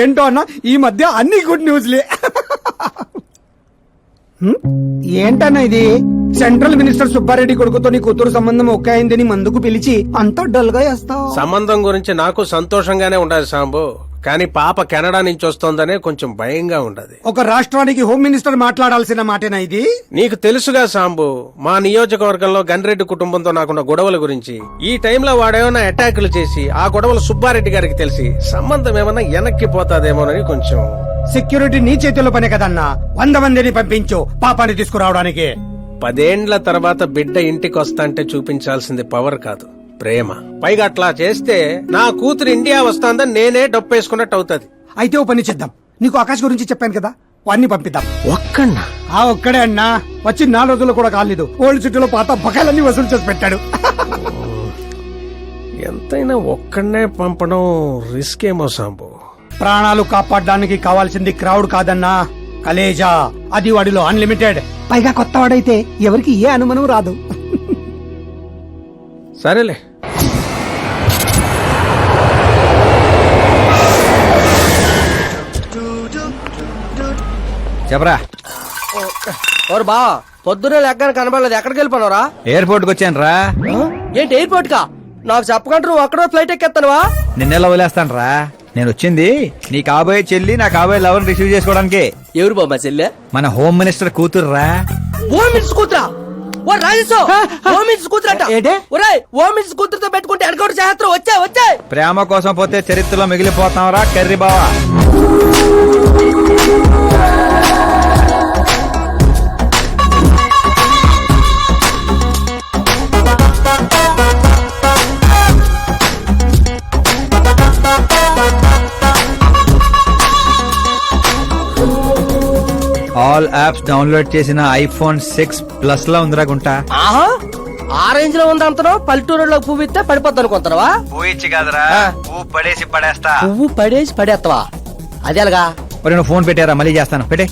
ఏంటో అన్న ఈ మధ్య అన్ని గుడ్ న్యూస్లే. ఏంటన్నా ఇది? సెంట్రల్ మినిస్టర్ సుబ్బారెడ్డి కొడుకుతో నీ కూతురు సంబంధం ఒకే అయిందని మందుకు పిలిచి అంతా డల్ గా వేస్తావు. సంబంధం గురించి నాకు సంతోషంగానే ఉండదు సాంబు, కానీ పాప కెనడా నుంచి వస్తోందనే కొంచెం భయంగా ఉండదు. ఒక రాష్ట్రానికి హోమ్ మినిస్టర్ మాట్లాడాల్సిన మాటేనా ఇది? నీకు తెలుసుగా సాంబు, మా నియోజకవర్గంలో గన్రెడ్డి కుటుంబంతో నాకున్న గొడవల గురించి. ఈ టైంలో వాడేమన్నా అటాకులు చేసి ఆ గొడవలు సుబ్బారెడ్డి గారికి తెలిసి సంబంధం ఏమన్నా వెనక్కి పోతాదేమోనని కొంచెం. సెక్యూరిటీ నీ చేతుల్లో పనే కదన్నా. 100 మందిని పంపించు పాపాన్ని తీసుకురావడానికి. 10 ఏండ్ల తర్వాత బిడ్డ ఇంటికి వస్తాంటే చూపించాల్సింది పవర్ కాదు, ప్రేమ. పైగా అట్లా చేస్తే నా కూతురు ఇండియా వస్తాందని నేనే డప్పేసుకున్నట్టు అవుతుంది. అయితే ఓ పని చేద్దాం. నీకు ఆకాశ్ గురించి చెప్పాను కదా, వాడిని పంపిద్దాం. ఒక్కన్నా? ఆ ఒక్కడే అన్నా. వచ్చి 4 రోజులు కూడా కాలేదు, ఓల్డ్ సిటీలో పాత బకాయిలన్నీ వసూలు చేసి పెట్టాడు. ఎంతైనా ఒక్కడనే పంపడం రిస్క్ ఏమో సాంబు. ప్రాణాలు కాపాడడానికి కావాల్సింది క్రౌడ్ కాదన్నా, కలేజా. అది వాడిలో అన్లిమిటెడ్. పైగా కొత్త వాడైతే ఎవరికి ఏ అనుమానం రాదు. సరేలే. చెప్పరా. ఓరు బా, పొద్దునే లెక్కన కనబడలేదు. ఎక్కడికి వెళ్ళిపోనరా? ఎయిర్పోర్ట్ కి వచ్చాను రా. ఏంటి ఎయిర్పోర్ట్ కా? నాకు చెప్పకుండా నువ్వు అక్కడో ఫ్లైట్ ఎక్కేస్తానువా? నిన్నెలా వదిలేస్తాను రా. నేను వచ్చింది నీ కాబోయే చెల్లి నా కాబోయే లవర్ రిసీవ్ చేసుకోవడానికి. ఎవరు బాబా చెల్లె? మన హోమ్ మినిస్టర్ కూతురు రా. హోమ్ మినిస్టర్ కూతురా? ఓ రాజేశో, హోమ్ మినిస్టర్ కూతురట. ఒరేయ్, హోమ్ మినిస్టర్ కూతురుతో పెట్టుకుంటే ఎన్కౌంటర్ చేస్తారు. వచ్చే ప్రేమ కోసం పోతే చరిత్రలో మిగిలిపోతాం రా కర్రీ బావా. ఆల్ యాప్స్ డౌన్లోడ్ చేసిన ఐఫోన్ 6 ప్లస్ లా ఉందిరా గుంటా. ఆహా, ఆ రేంజ్ లో ఉంది అంతనో. పల్లెటూరులో పువ్వు ఇస్తే పడిపోద్ది అనుకుంటావా? పోయిచ్చి కాదురా, పువ్వు పడేసి పడేస్తా. పువ్వు పడేసి పడేస్తావా? అదే అలాగా. మరి నువ్వు ఫోన్ పెట్టారా? మళ్ళీ చేస్తాను, పెట్టే.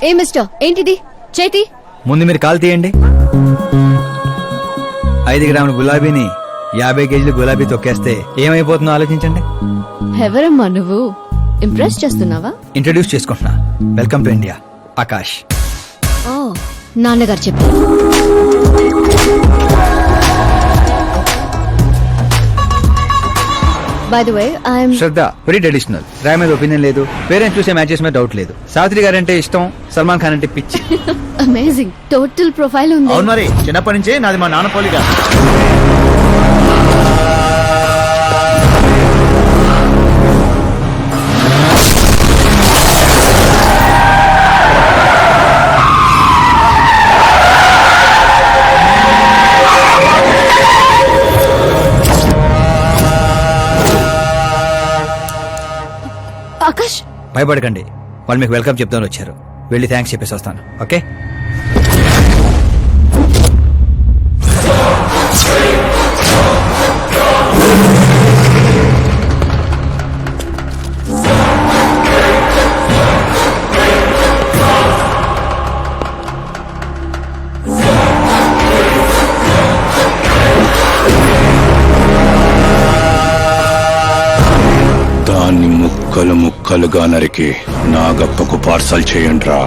ఏ మిస్టర్, ఏంటిది? చేతి ముందు మీరు కాల్ తీయండి. 5 గ్రాముల గులాబీని 50 కేజీలు గులాబీ తొక్కేస్తే ఏమైపోతుందో ఆలోచించండి. ఎవరమ్మా నువ్వు? ఇంప్రెస్ చేస్తున్నావా? ఇంట్రడ్యూస్ చేసుకుంటున్నా. Welcome to India, Akash. ఓ, నాన్నగారు చెప్పారు. By the way, I'm Shraddha. Very traditional. Rai మీద ఒపీనియన్ లేదు, పేరెంట్స్ చూసే మ్యాచెస్ మీద డౌట్ లేదు. సావిత్రి గారు అంటే ఇష్టం, సల్మాన్ ఖాన్ అంటే పిచ్చి. అమేజింగ్ టోటల్ ప్రొఫైల్ ఉంది. అవును మరి, చిన్నప్పటి నుంచే నాది మా నాన్న పోలిక. ఆకాష్, భయపడకండి, వాళ్ళు మీకు వెల్కమ్ చెప్తాను వచ్చారు. వెళ్ళి థ్యాంక్స్ చెప్పేసి వస్తాను. ఓకే. దాన్ని ముక్కలు ముక్కలుగా నరికి నాగప్పకు పార్సల్ చేయండి రా.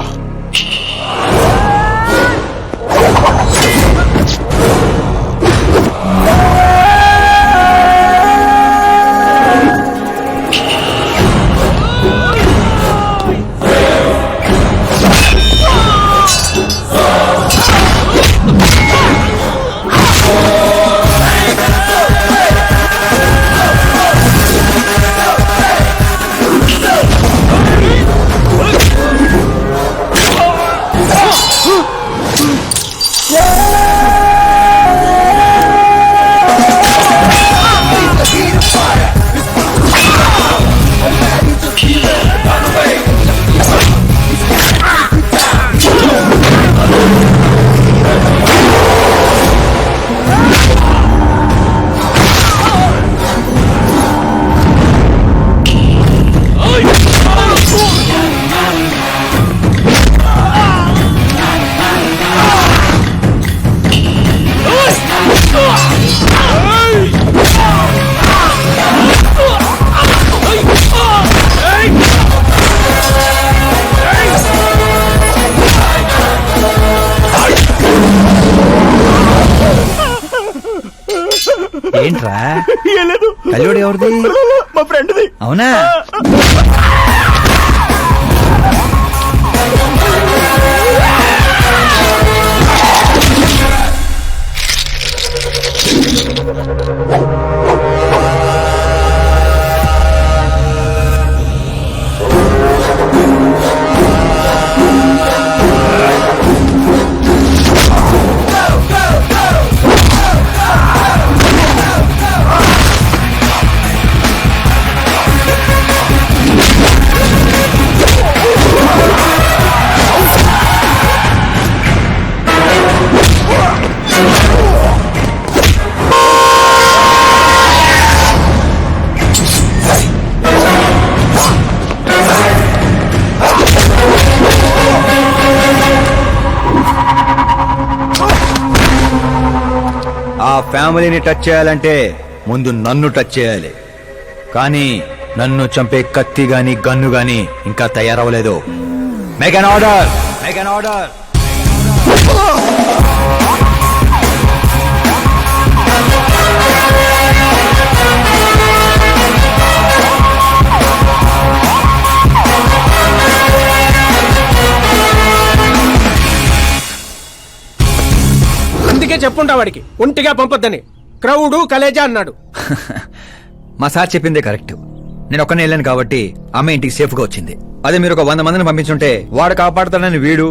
ఏంట్రా కల్లుడు ఎవరిది? మా ఫ్రెండ్ది. అవునా? ఆ ఫ్యామిలీని టచ్ చేయాలంటే ముందు నన్ను టచ్ చేయాలి. కానీ నన్ను చంపే కత్తి గాని గన్ను గాని ఇంకా తయారవలేదు. Make an order, make an order. అందుకే చెప్పుంటా వాడికి ఒంటిగా పంపొద్దని. క్రౌడు కలేజా అన్నాడు. మా సార్ చెప్పిందే కరెక్ట్. నేను ఒక్కనే వెళ్ళాను కాబట్టి అమ్మ ఇంటికి సేఫ్ గా వచ్చింది. అదే మీరు ఒక 100 మందిని పంపించుంటే వాడు కాపాడుతాడని వీడు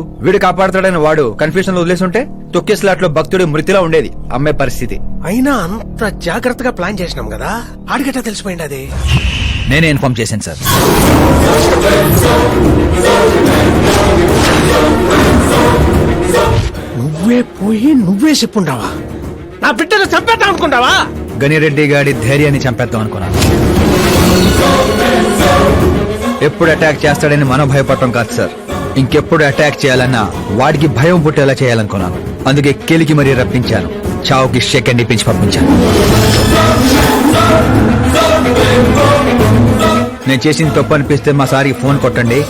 కాపాడుతాడని వాడు కన్ఫ్యూజన్ లో వదిలేసుంటే తొక్కేస్లాట్ లో భక్తుడి మృతిలా ఉండేది అమ్మే పరిస్థితి. అయినా అంత జాగ్రత్తగా ప్లాన్ చేసినాం కదా, ఆడిగట్టా తెలిసిపోయింది అది. నేనే ఇన్ఫార్మ్ చేశాను సార్. నువ్వే పోయి నువ్వే చెప్పుంటావా? నా బిడ్డను చంపేద్దాం అనుకుంటావా? గనిరెడ్డి గాడి ధైర్యాన్ని చంపేద్దాం అనుకున్నాను. ఎప్పుడు అటాక్ చేస్తాడని మనం భయపడటం కాదు సార్, ఇంకెప్పుడు అటాక్ చేయాలన్నా వాడికి భయం పుట్టేలా చేయాలనుకున్నాను. అందుకే కెలికి మరీ రప్పించాను. చావుకి సెకండ్ ఇప్పించి పంపించాను. నేను చేసిన తప్పు అనిపిస్తే మా సారికి ఫోన్ కొట్టండి,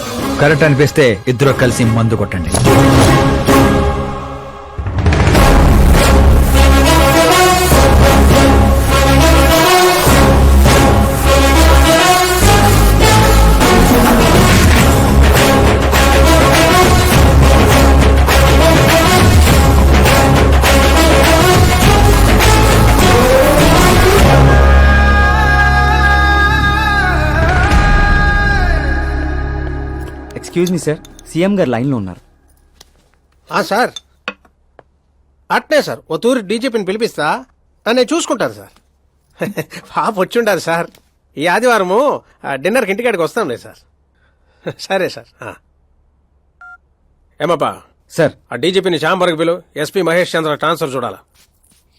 కరెక్ట్ అనిపిస్తే ఇద్దరు కలిసి మందు కొట్టండి. ఎక్స్క్యూజ్ మీ సార్, సీఎం గారు లైన్ లో ఉన్నారు. సార్ అట్నే సార్, ఓ తూరి డీజీపీని పిలిపిస్తా, నేను చూసుకుంటాను సార్. పాప వచ్చిండారు సార్. ఈ ఆదివారము డిన్నర్కి ఇంటికాడికి వస్తాంలే సార్. సరే సార్. ఏమప్పా సార్, ఆ డీజీపీని చాంబర్కి పిలు, ఎస్పీ మహేష్ చంద్ర ట్రాన్స్ఫర్ చూడాలా.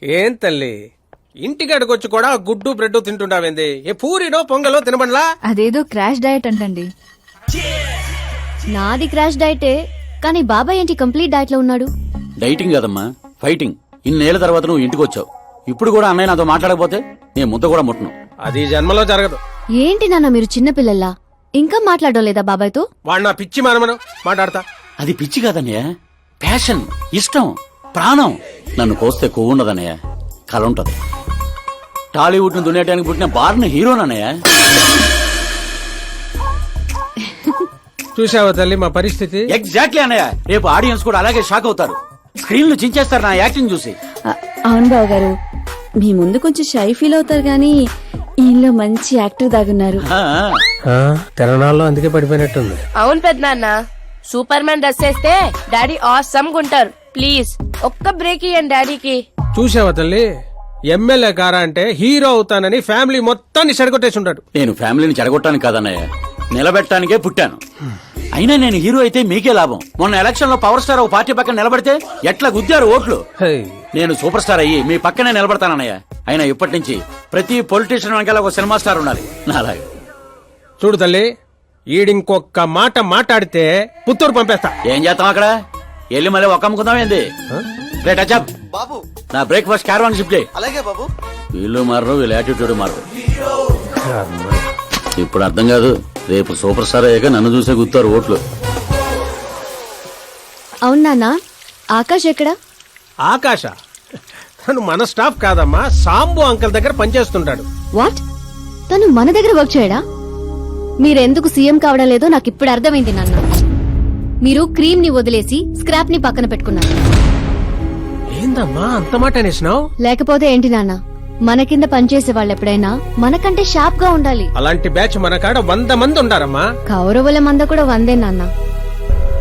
ఏం తల్లి ఇంటికాడికి వచ్చి కూడా గుడ్డు బ్రెడ్ తింటుండావేంది? ఏ పూరినో పొంగలో తినబండ్లా? అదేదో క్రాష్ డయట్ అంటండి. నాది క్రాష్ డైటే, కానీ బాబాయ్ ఏంటి కంప్లీట్ డైట్ లో ఉన్నాడు? డైటింగ్ కదమ్మా, ఫైటింగ్. ఇన్నేళ్ల తర్వాత నువ్వు ఇంటికి వచ్చావు, ఇప్పుడు కూడా అన్నయ్య నాతో మాట్లాడకపోతే నేను ముద్ద కూడా ముట్టను. అది జన్మలో జరగదు. ఏంటి నాన్న మీరు చిన్నపిల్లల్లా ఇంకా మాట్లాడడం లేదా బాబాయ్తో? వాడు నా పిచ్చి మనమను మాట్లాడతా. అది పిచ్చి కాదన్నయ్య, ప్యాషన్, ఇష్టం, ప్రాణం. నన్ను కోస్తే కొవ్వు ఉండదన్నయ్య, కళ ఉంటది. టాలీవుడ్ ను దున్నేయడానికి పుట్టిన బార్న హీరోనన్నయ్య. చూసావా తల్లి మా పరిస్థితి? ఎగ్జాక్ట్లీ అన్నయ్య, రేపు ఆడియన్స్ కూడా అలాగే షాక్ అవుతారు. స్క్రీన్ లు చించేస్తారు నా యాక్టింగ్ చూసి. అవును బావ గారు, మీ ముందు కొంచెం షై ఫీల్ అవుతారు గానీ ఈయనలో మంచి యాక్టర్ దాగున్నారు. తెలంగాణలో అందుకే పడిపోయినట్టుంది. అవును పెద్దనాన్న, సూపర్ మ్యాన్ డ్రెస్ వేస్తే డాడీ ఆసమ్ గుంటారు. ప్లీజ్ ఒక్క బ్రేక్ ఇయ్యండి డాడీకి. చూసావా తల్లి, ఎమ్మెల్యే కారా అంటే హీరో అవుతానని ఫ్యామిలీ మొత్తాన్ని చెడగొట్టేసి ఉంటాడు. నేను ఫ్యామిలీని చెడగొట్టాను కాదన్నయ్య, నిలబెట్టడానికే పుట్టాను. అయినా నేను హీరో అయితే మీకే లాభం. మొన్న ఎలక్షన్ లో పవర్ స్టార్ ఒక పార్టీ పక్కన నిలబడితే ఎట్లా గుద్దారు ఓట్లు. నేను సూపర్ స్టార్ అయ్యి మీ పక్కనే నిలబడతానన్నయ్య. అయినా ఇప్పటి నుంచి ప్రతి పొలిటీషియన్ వెనకాల ఒక సినిమా స్టార్ ఉండాలి నాలాగే. చూడు తల్లి, ఈడింకొక్క మాట మాట్లాడితే పుత్తూరు పంపేస్తా. ఏం చేస్తాం అక్కడ వెళ్ళి మళ్ళీ ఒక్క అమ్ముకుందాం ఏంది? బాబు నా బ్రేక్ఫాస్ట్ క్యారవాన్ షిఫ్ట్ చేయి. అలాగే బాబు. వీళ్ళు మారరు, వీళ్ళ యాటిట్యూడ్ మారరు. ఇప్పుడు అర్థం కాదు, రేపు సూపర్ స్టార్ అయ్యాక నన్ను చూసే గుర్తారు ఓట్లు. అవును నాన్న, ఆకాష్ ఎక్కడా? ఆకాశ తను మన స్టాఫ్ కాదమ్మా, సాంబు అంకల్ దగ్గర పనిచేస్తుంటాడు. వాట్? తను మన దగ్గర వర్క్ చేయడా? మీరెందుకు సీఎం కావడం లేదో నాకు ఇప్పుడు అర్థమైంది నాన్న. మీరు క్రీమ్ ని వదిలేసి స్క్రాప్ ని పక్కన పెట్టుకున్నారు. ఏందమ్మా అంత మాట అనేసినావు? లేకపోతే ఏంటి నాన్న, మన కింద పనిచేసే వాళ్ళు ఎప్పుడైనా మనకంటే షార్ప్ గా ఉండాలి. అలాంటి బ్యాచ్ మన కాడ 100 మంది ఉండారమ్మా. కౌరవుల మంద కూడా 100 నాన్న.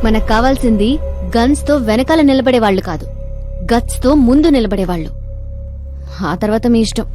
మనకు కావాల్సింది గన్స్ తో వెనకాల నిలబడే వాళ్ళు కాదు, గట్స్ తో ముందు నిలబడే వాళ్ళు. ఆ తర్వాత మీ ఇష్టం.